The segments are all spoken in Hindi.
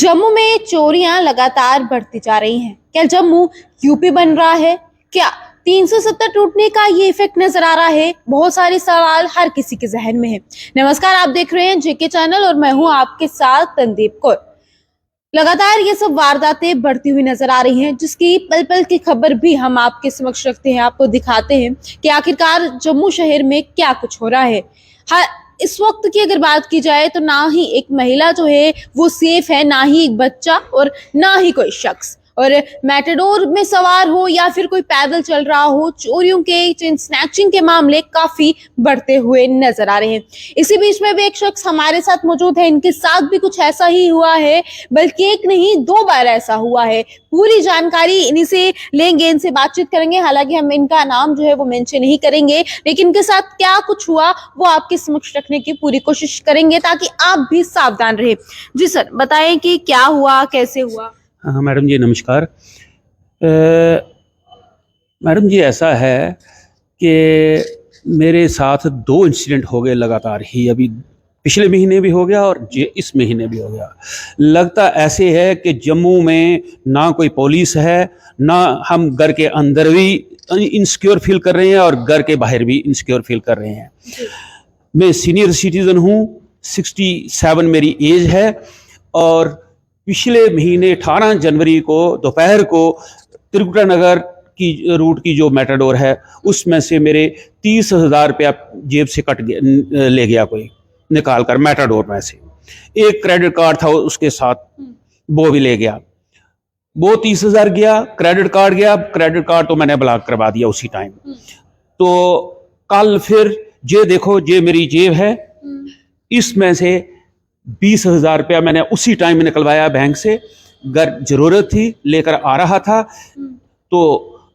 जम्मू में चोरियां लगातार बढ़ती जा रही हैं। क्या जम्मू यूपी बन रहा है? क्या 370 टूटने का ये इफेक्ट नजर आ रहा है? बहुत सारे सवाल हर किसी के जहन में है। नमस्कार, आप देख रहे हैं जेके चैनल और मैं हूं आपके साथ तनदीप कौर। लगातार ये सब वारदातें बढ़ती हुई नजर आ रही हैं, जिसकी पल पल की खबर भी हम आपके समक्ष रखते हैं, आपको दिखाते हैं कि आखिरकार जम्मू शहर में क्या कुछ हो रहा है। इस वक्त की अगर बात की जाए तो ना ही एक महिला जो है वो सेफ है, ना ही एक बच्चा और ना ही कोई शख्स। और मैटाडोर में सवार हो या फिर कोई पैदल चल रहा हो, चोरियों के, चेन स्नैचिंग के मामले काफी बढ़ते हुए नजर आ रहे हैं। इसी बीच में भी एक शख्स हमारे साथ मौजूद है, इनके साथ भी कुछ ऐसा ही हुआ है, बल्कि एक नहीं 2 बार ऐसा हुआ है। पूरी जानकारी इन्हीं से लेंगे, इनसे बातचीत करेंगे। हालांकि हम इनका नाम जो है वो मेंशन नहीं करेंगे, लेकिन इनके साथ क्या कुछ हुआ वो आपके समक्ष रखने की पूरी कोशिश करेंगे ताकि आप भी सावधान रहे। जी सर, बताएं कि क्या हुआ, कैसे हुआ? हाँ मैडम जी, नमस्कार। मैडम जी, ऐसा है कि मेरे साथ 2 इंसिडेंट हो गए लगातार ही। अभी पिछले महीने भी हो गया और इस महीने भी हो गया। लगता ऐसे है कि जम्मू में ना कोई पुलिस है, ना हम घर के अंदर भी इनसिक्योर फील कर रहे हैं और घर के बाहर भी इनसिक्योर फील कर रहे हैं। मैं सीनियर सिटीज़न हूँ, 67 मेरी एज है और पिछले महीने 18 जनवरी को दोपहर को त्रिकुटा नगर की रूट की जो मैटाडोर है उसमें से मेरे 30,000 रुपया जेब से ले गया कोई, निकाल कर मैटाडोर में से। एक क्रेडिट कार्ड था उसके साथ, वो भी ले गया। वो 30,000 गया, क्रेडिट कार्ड गया। क्रेडिट कार्ड तो मैंने ब्लॉक करवा दिया उसी टाइम। तो कल फिर ये देखो, ये मेरी जेब है, इसमें से 20,000 रुपया मैंने उसी टाइम में निकलवाया बैंक से। घर जरूरत थी, लेकर आ रहा था तो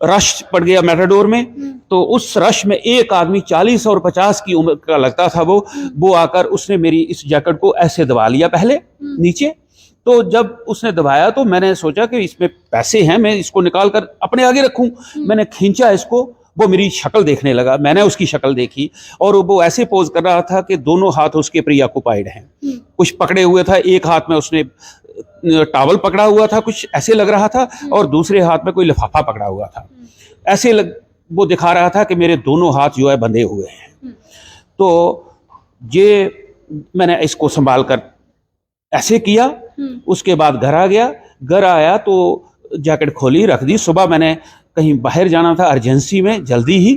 रश पड़ गया मैटाडोर में। तो उस रश में एक आदमी 40 और 50 की उम्र का लगता था, वो आकर उसने मेरी इस जैकेट को ऐसे दबा लिया पहले नीचे। तो जब उसने दबाया तो मैंने सोचा कि इसमें पैसे हैं, मैं इसको निकाल कर अपने आगे रखूं। मैंने खींचा इसको, वो मेरी शक्ल देखने लगा। मैंने उसकी शक्ल देखी और वो ऐसे पोज कर रहा था कि दोनों हाथ उसके प्रीऑक्युपाइड हैं। कुछ पकड़े हुए था, एक हाथ में उसने टॉवल पकड़ा हुआ था, कुछ ऐसे लग रहा था, और दूसरे हाथ में कोई लिफाफा पकड़ा हुआ था। ऐसे वो दिखा रहा था कि मेरे दोनों हाथ जो है बंधे हुए हैं। तो ये मैंने इसको संभाल कर ऐसे किया। उसके बाद घर आ गया। घर आया तो जैकेट खोली, रख दी। सुबह मैंने कहीं बाहर जाना था अर्जेंसी में, जल्दी ही।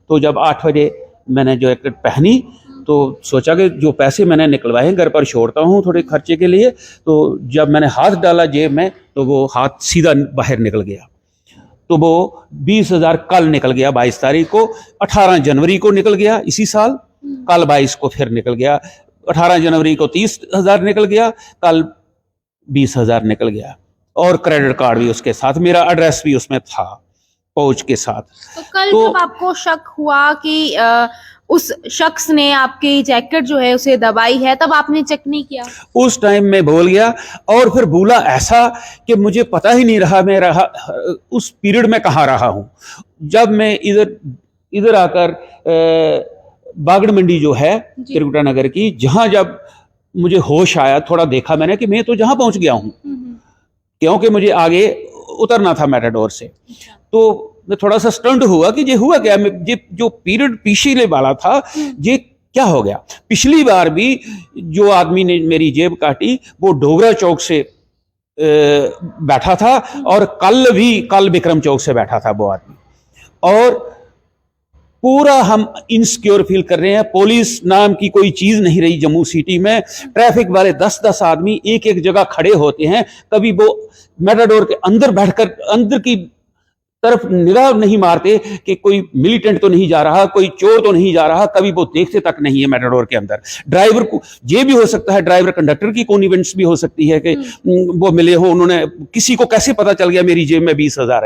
तो जब 8 बजे मैंने जो जैकेट पहनी तो सोचा कि जो पैसे मैंने निकलवाए घर पर छोड़ता हूँ थोड़े खर्चे के लिए। तो जब मैंने हाथ डाला जेब में तो वो हाथ सीधा बाहर निकल गया। तो वो 20,000 कल निकल गया, 22 तारीख को। 18 जनवरी को निकल गया इसी साल। कल 22 को फिर निकल गया। 18 जनवरी को 30,000 निकल गया, कल 20,000 निकल गया। और क्रेडिट कार्ड भी उसके साथ, मेरा एड्रेस भी उसमें था पाउच के साथ। तो कल जब आपको शक हुआ कि उस शख्स ने आपकी जैकेट जो है उसे दबाई है, तब आपने चेक नहीं किया? उस टाइम में भूल गया और फिर भूला ऐसा कि मुझे पता ही नहीं रहा मैं उस पीरियड में कहाँ रहा हूँ। जब मैं इधर आकर बागड़ मंडी जो है त्रिकुटा नगर की, जहाँ जब मुझे होश आया, थोड़ा देखा मैंने कि मैं तो जहाँ पहुंच गया हूँ, क्योंकि मुझे आगे उतरना था मैटाडोर से। तो मैं थोड़ा सा स्टंट हुआ कि ये हुआ क्या, ये जो पीरियड पिछले वाला था ये क्या हो गया। पिछली बार भी जो आदमी ने मेरी जेब काटी वो डोगरा चौक से बैठा था, और कल विक्रम चौक से बैठा था वो आदमी। और पूरा हम इनसिक्योर फील कर रहे हैं। पुलिस नाम की कोई चीज नहीं रही जम्मू सिटी में। ट्रैफिक वाले 10-10 आदमी एक जगह खड़े होते हैं। कभी वो मैटाडोर के अंदर बैठकर अंदर की तरफ निगाह नहीं मारते कि कोई मिलिटेंट तो नहीं जा रहा, कोई चोर तो नहीं जा रहा। कभी वो देखते तक नहीं है मैटाडोर के अंदर। ड्राइवर को ये भी हो सकता है, ड्राइवर कंडक्टर की कॉन्निवेंस भी हो सकती है कि वो मिले हो, उन्होंने किसी को कैसे पता चल गया मेरी जेब में 20,000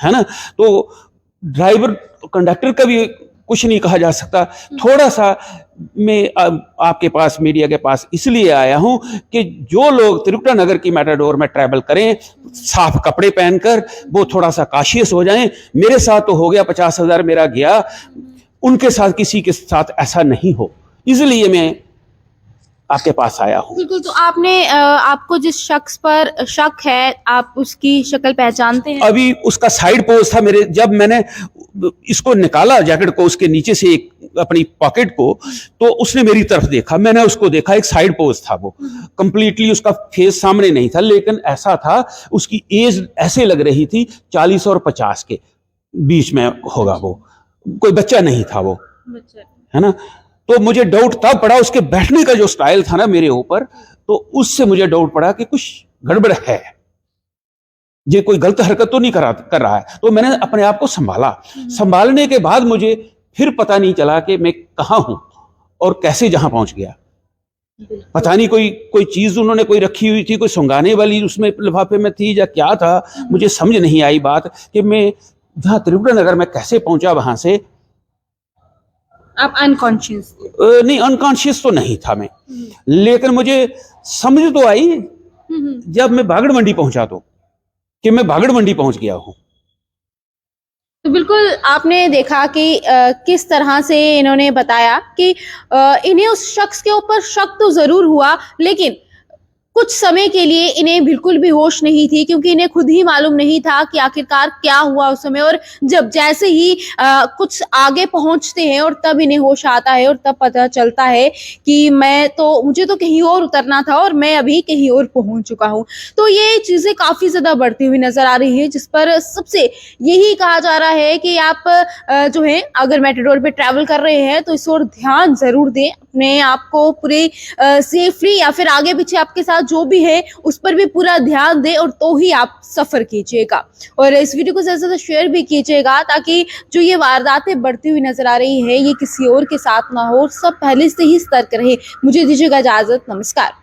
है ना। तो ड्राइवर कंडक्टर का भी कुछ नहीं कहा जा सकता। थोड़ा सा मैं आपके पास, मीडिया के पास इसलिए आया हूं कि जो लोग त्रिकुटा नगर की मैटाडोर में ट्रैवल करें, साफ कपड़े पहनकर वो थोड़ा सा काशियस हो जाएं। मेरे साथ तो हो गया, 50,000 मेरा गया, उनके साथ किसी के साथ ऐसा नहीं हो। इसलिए मैं आपके पास आया हूँ। बिल्कुल। तो आपने आपको जिस शख्स पर शक है, आप उसकी शक्ल पहचानते हैं? अभी उसका साइड पोज था मेरे, जब मैंने इसको निकाला जैकेट को उसके नीचे से एक अपनी पॉकेट को, तो उसने मेरी तरफ देखा, मैंने उसको देखा, एक साइड पोज था वो, कंप्लीटली उसका फेस सामने नहीं था, लेकिन ऐसा था उसकी एज ऐसे लग रही थी 40 और 50 के बीच में होगा, वो कोई बच्चा नहीं था वो, है ना। तो मुझे डाउट तब पड़ा, उसके बैठने का जो स्टाइल था ना मेरे ऊपर, तो उससे मुझे डाउट पड़ा कि कुछ गड़बड़ है, ये कोई गलत हरकत तो नहीं कर रहा है। तो मैंने अपने आप को संभाला। संभालने के बाद मुझे फिर पता नहीं चला कि मैं कहाँ हूं और कैसे जहां पहुंच गया। पता नहीं कोई चीज उन्होंने कोई रखी हुई थी, कोई सुंगाने वाली उसमें लिफाफे में थी या क्या था, मुझे समझ नहीं आई बात कि मैं जहां त्रिपुरा नगर में कैसे पहुंचा वहां से। आप अनकॉन्शियस? नहीं, अनकॉन्शियस तो नहीं था मैं, लेकिन मुझे समझ तो आई जब मैं भागड़ मंडी पहुंचा तो, कि मैं भागड़ मंडी पहुंच गया हूं। तो बिल्कुल आपने देखा कि किस तरह से इन्होंने बताया कि इन्हें उस शख्स के ऊपर शक तो जरूर हुआ, लेकिन कुछ समय के लिए इन्हें बिल्कुल भी होश नहीं थी, क्योंकि इन्हें खुद ही मालूम नहीं था कि आखिरकार क्या हुआ उस समय। और जब जैसे ही कुछ आगे पहुंचते हैं और तब इन्हें होश आता है और तब पता चलता है कि मुझे तो कहीं और उतरना था और मैं अभी कहीं और पहुंच चुका हूं। तो ये चीजें काफी ज्यादा बढ़ती हुई नजर आ रही है, जिस पर सबसे यही कहा जा रहा है कि आप जो है अगर मेट्रो पे ट्रैवल कर रहे हैं तो इस ओर ध्यान जरूर दें, अपने आप को पूरे सेफली या फिर आगे पीछे आपके साथ जो भी है उस पर भी पूरा ध्यान दें, और तो ही आप सफर कीजिएगा। और इस वीडियो को ज्यादा से ज्यादा शेयर भी कीजिएगा, ताकि जो ये वारदातें बढ़ती हुई नजर आ रही है ये किसी और के साथ ना हो, सब पहले से ही सतर्क रहे। मुझे दीजिएगा इजाजत, नमस्कार।